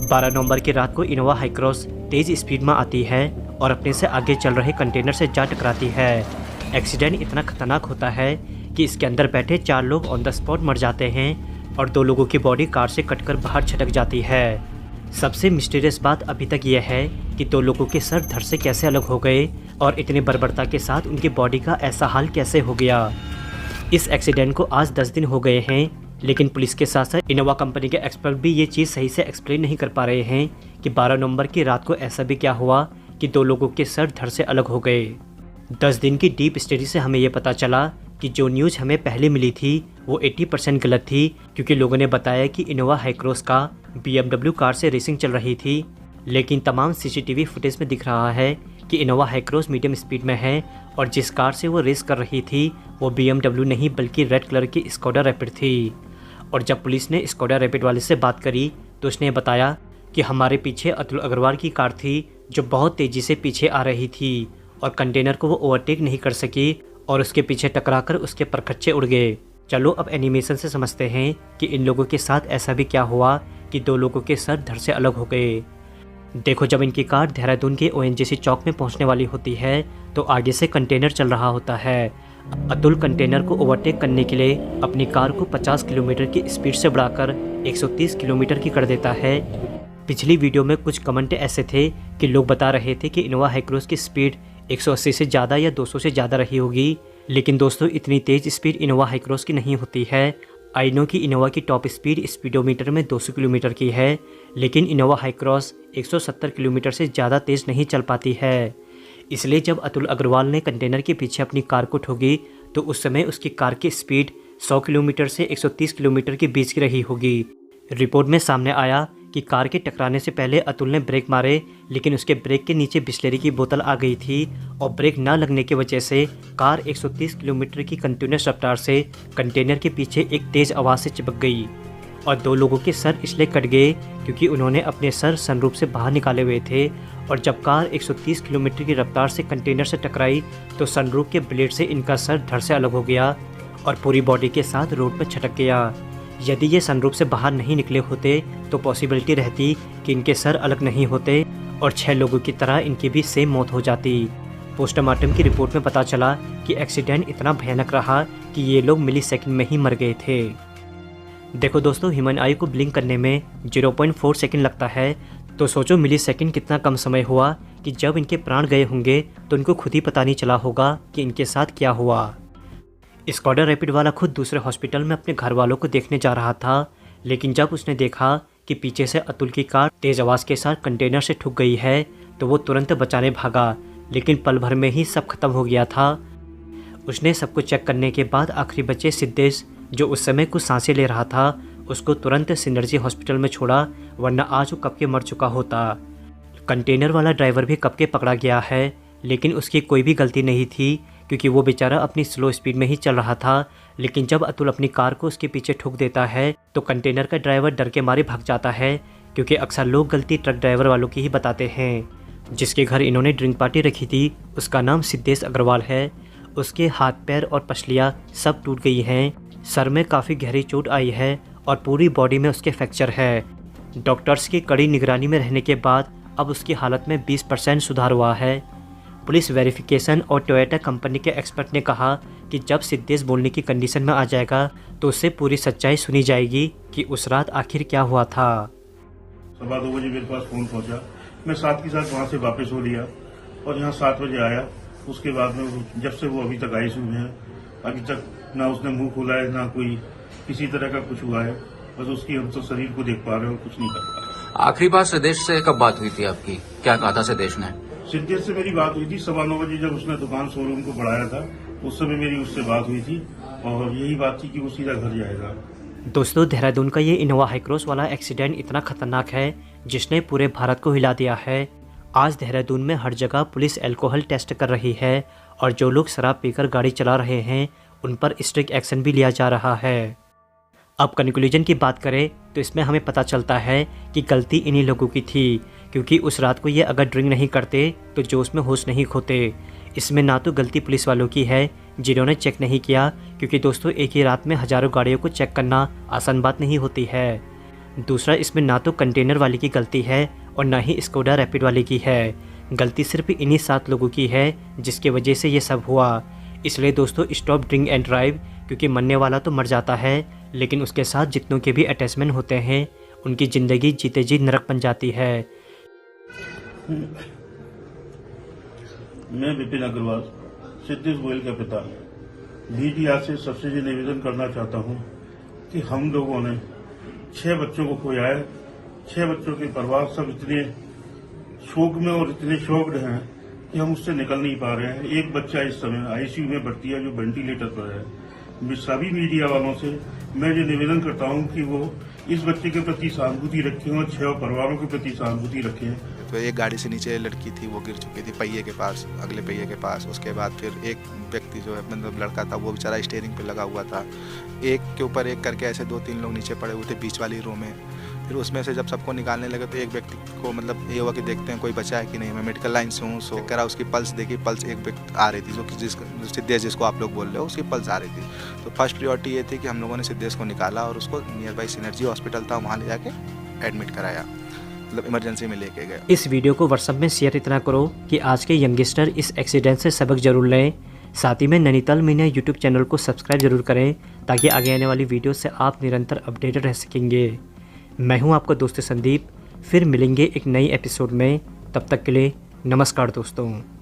12 नवंबर की रात को इनोवा हाईक्रॉस तेज स्पीड में आती है और अपने से आगे चल रहे कंटेनर से जा टकराती है। एक्सीडेंट इतना खतरनाक होता है कि इसके अंदर बैठे 4 लोग ऑन द स्पॉट मर जाते हैं और 2 लोगों की बॉडी कार से कटकर बाहर छटक जाती है। सबसे मिस्टीरियस बात अभी तक यह है कि 2 लोगों के सर धड़ से कैसे अलग हो गए और इतनी बर्बरता के साथ उनकी बॉडी का ऐसा हाल कैसे हो गया। इस एक्सीडेंट को आज 10 दिन हो गए हैं, लेकिन पुलिस के साथ साथ इनोवा कंपनी के एक्सपर्ट भी ये चीज़ सही से एक्सप्लेन नहीं कर पा रहे हैं कि 12 नवंबर की रात को ऐसा भी क्या हुआ कि 2 लोगों के सर धड़ से अलग हो गए। 10 दिन की डीप स्टडी से हमें ये पता चला कि जो न्यूज़ हमें पहले मिली थी वो 80% गलत थी, क्योंकि लोगों ने बताया कि इनोवा हाईक्रॉस का BMW कार से रेसिंग चल रही थी, लेकिन तमाम CCTV फुटेज में दिख रहा है कि इनोवा हाईक्रॉस मीडियम स्पीड में है और जिस कार से वो रेस कर रही थी वो BMW नहीं बल्कि रेड कलर की स्कोडा रैपिड थी। और जब पुलिस ने स्कोडा रैपिड वाले से बात करी तो उसने बताया कि हमारे पीछे अतुल अग्रवाल की कार थी जो बहुत तेज़ी से पीछे आ रही थी और कंटेनर को वो ओवरटेक नहीं कर सकी और उसके पीछे टकराकर उसके परखच्चे उड़ गए। चलो अब एनिमेशन से समझते हैं कि इन लोगों के साथ ऐसा भी क्या हुआ कि 2 लोगों के सर धड़ से अलग हो गए। देखो, जब इनकी कार देहरादून के ONGC चौक में पहुंचने वाली होती है तो आगे से कंटेनर चल रहा होता है। अतुल कंटेनर को ओवरटेक करने के लिए अपनी कार को 50 किलोमीटर की स्पीड से बढ़ाकर 130 किलोमीटर की कर देता है। पिछली वीडियो में कुछ कमेंट ऐसे थे कि लोग बता रहे थे कि इनोवा हाईक्रॉस की स्पीड 180 से ज़्यादा या 200 से ज़्यादा रही होगी, लेकिन दोस्तों इतनी तेज़ स्पीड इनोवा हाईक्रॉस की नहीं होती है। आई नो कि इनोवा की टॉप स्पीड स्पीडोमीटर में 200 किलोमीटर की है, लेकिन इनोवा हाईक्रॉस 170 किलोमीटर से ज़्यादा तेज़ नहीं चल पाती है। इसलिए जब अतुल अग्रवाल ने कंटेनर के पीछे अपनी कार को ठोकी तो उस समय उसकी कार की स्पीड 100 किलोमीटर से 130 किलोमीटर के बीच की रही होगी। रिपोर्ट में सामने आया कि कार के टकराने से पहले अतुल ने ब्रेक मारे, लेकिन उसके ब्रेक के नीचे बिस्लेरी की बोतल आ गई थी और ब्रेक ना लगने की वजह से कार 130 किलोमीटर की कंटिन्यूस रफ्तार से कंटेनर के पीछे एक तेज़ आवाज़ से चिपक गई और 2 लोगों के सर इसलिए कट गए क्योंकि उन्होंने अपने सर सनरूफ से बाहर निकाले हुए थे और जब कार 130 किलोमीटर की रफ्तार से कंटेनर से टकराई तो सनरूफ के ब्लेड से इनका सर धड़ से अलग हो गया और पूरी बॉडी के साथ रोड पर छटक गया। यदि ये सनरूफ से बाहर नहीं निकले होते तो पॉसिबिलिटी रहती कि इनके सर अलग नहीं होते और 6 लोगों की तरह इनकी भी सेम मौत हो जाती। पोस्टमार्टम की रिपोर्ट में पता चला कि एक्सीडेंट इतना भयानक रहा कि ये लोग मिलीसेकंड में ही मर गए थे। देखो दोस्तों, ह्यूमन आई को ब्लिंक करने में 0.4 सेकंड लगता है, तो सोचो मिलीसेकंड कितना कम समय हुआ कि जब इनके प्राण गए होंगे तो इनको खुद ही पता नहीं चला होगा कि इनके साथ क्या हुआ। स्कोडा रैपिड वाला खुद दूसरे हॉस्पिटल में अपने घर वालों को देखने जा रहा था, लेकिन जब उसने देखा कि पीछे से अतुल की कार तेज आवाज़ के साथ कंटेनर से ठुक गई है तो वो तुरंत बचाने भागा, लेकिन पल भर में ही सब खत्म हो गया था। उसने सबको चेक करने के बाद आखिरी बचे सिद्धेश, जो उस समय कुछ सांसें ले रहा था, उसको तुरंत सिनर्जी हॉस्पिटल में छोड़ा, वरना आज वो कब के मर चुका होता। कंटेनर वाला ड्राइवर भी कब के पकड़ा गया है, लेकिन उसकी कोई भी गलती नहीं थी क्योंकि वो बेचारा अपनी स्लो स्पीड में ही चल रहा था। लेकिन जब अतुल अपनी कार को उसके पीछे ठोक देता है तो कंटेनर का ड्राइवर डर के मारे भाग जाता है, क्योंकि अक्सर लोग गलती ट्रक ड्राइवर वालों की ही बताते हैं। जिसके घर इन्होंने ड्रिंक पार्टी रखी थी उसका नाम सिद्धेश अग्रवाल है। उसके हाथ पैर और पसलियाँ सब टूट गई हैं, सर में काफ़ी गहरी चोट आई है और पूरी बॉडी में उसके फ्रैक्चर है। डॉक्टर्स की कड़ी निगरानी में रहने के बाद अब उसकी हालत में 20% सुधार हुआ है। पुलिस वेरिफिकेशन और टोयोटा कंपनी के एक्सपर्ट ने कहा कि जब सिद्धेश बोलने की कंडीशन में आ जाएगा तो उससे पूरी सच्चाई सुनी जाएगी कि उस रात आखिर क्या हुआ था। 2:15 बजे मेरे पास फोन पहुंचा, मैं 7 के साथ वहां से वापस हो लिया और यहाँ 7 बजे आया। उसके बाद में जब से वो अभी तक आईसीयू में है, अभी तक ना उसने मुंह खोला है, ना कोई किसी तरह का कुछ हुआ है। बस उसकी हम तो शरीर को देख पा रहे हो, कुछ नहीं कर पा रहे। आखिरी बार सिद्धेश से कब बात हुई थी आपकी? क्या कहा था सिद्धेश ने? सिद्धेश से मेरी बात हुई थी 9:15 बजे, जब उसने दुकान शोरूम को बढ़ाया था उस समय मेरी उससे बात हुई थी और यही बात थी कि वो सीधा घर जाएगा। दोस्तों, देहरादून का ये इनोवा हाईक्रॉस वाला एक्सीडेंट इतना खतरनाक है जिसने पूरे भारत को हिला दिया है। आज देहरादून में हर जगह पुलिस अल्कोहल टेस्ट कर रही है और जो लोग शराब पीकर गाड़ी चला रहे हैं उन पर स्ट्रिक्ट एक्शन भी लिया जा रहा है। अब कंक्लूजन की बात करें तो इसमें हमें पता चलता है कि गलती इन्हीं लोगों की थी, क्योंकि उस रात को ये अगर ड्रिंक नहीं करते तो जोश में होश नहीं खोते। इसमें ना तो गलती पुलिस वालों की है जिन्होंने चेक नहीं किया, क्योंकि दोस्तों एक ही रात में हज़ारों गाड़ियों को चेक करना आसान बात नहीं होती है। दूसरा, इसमें ना तो कंटेनर वाले की गलती है और ना ही स्कोडा रैपिड वाले की है। गलती सिर्फ इन्हीं 7 लोगों की है जिसके वजह से ये सब हुआ। इसलिए दोस्तों, स्टॉप ड्रिंक एंड ड्राइव, क्योंकि मरने वाला तो मर जाता है लेकिन उसके साथ जितनों के भी अटैचमेंट होते हैं उनकी ज़िंदगी जीते जी नरक बन जाती है। मैं विपिन अग्रवाल, सिद्धेश गोयल का पिता, मीडिया से सबसे ये निवेदन करना चाहता हूं कि हम लोगों ने 6 बच्चों को खोया है। 6 बच्चों के परिवार सब इतने शोक में और इतने शॉक्ड हैं कि हम उससे निकल नहीं पा रहे हैं। एक बच्चा इस समय आईसीयू में भर्ती है जो वेंटिलेटर पर है। सभी मीडिया वालों से मैं ये निवेदन करता हूं कि वो इस बच्चे के प्रति सहानुभूति रखें और 6 परिवारों के प्रति सहानुभूति रखें। तो एक गाड़ी से नीचे लड़की थी, वो गिर चुकी थी पहिए के पास, अगले पहिए के पास। उसके बाद फिर एक व्यक्ति जो है मतलब लड़का था, वो बेचारा स्टीयरिंग पे लगा हुआ था। एक के ऊपर एक करके ऐसे 2-3 लोग नीचे पड़े हुए थे बीच वाली रो में। फिर उसमें से जब सबको निकालने लगे तो एक व्यक्ति को मतलब ये हुआ कि देखते हैं कोई बचा है कि नहीं। मैं मेडिकल लाइन से हूँ, सो करा उसकी पल्स देखी, पल्स एक व्यक्ति आ रही थी जो कि सिद्धेश जिसको आप लोग बोल रहे हो, उसकी पल्स आ रही थी। तो फर्स्ट प्रायोरिटी ये थी कि हम लोगों ने सिद्धेश को निकाला और उसको नियर बाई सिनर्जी हॉस्पिटल था वहाँ ले जाके एडमिट कराया, मतलब इमरजेंसी में लेके गए। इस वीडियो को व्हाट्सएप में शेयर इतना करो कि आज के यंगस्टर इस एक्सीडेंट से सबक जरूर लें। साथ ही में नैनीताल मीडिया यूट्यूब चैनल को सब्सक्राइब जरूर करें ताकि आगे आने वाली वीडियो से आप निरंतर अपडेटेड रह सकेंगे। मैं हूं आपका दोस्त संदीप, फिर मिलेंगे एक नई एपिसोड में। तब तक के लिए नमस्कार दोस्तों।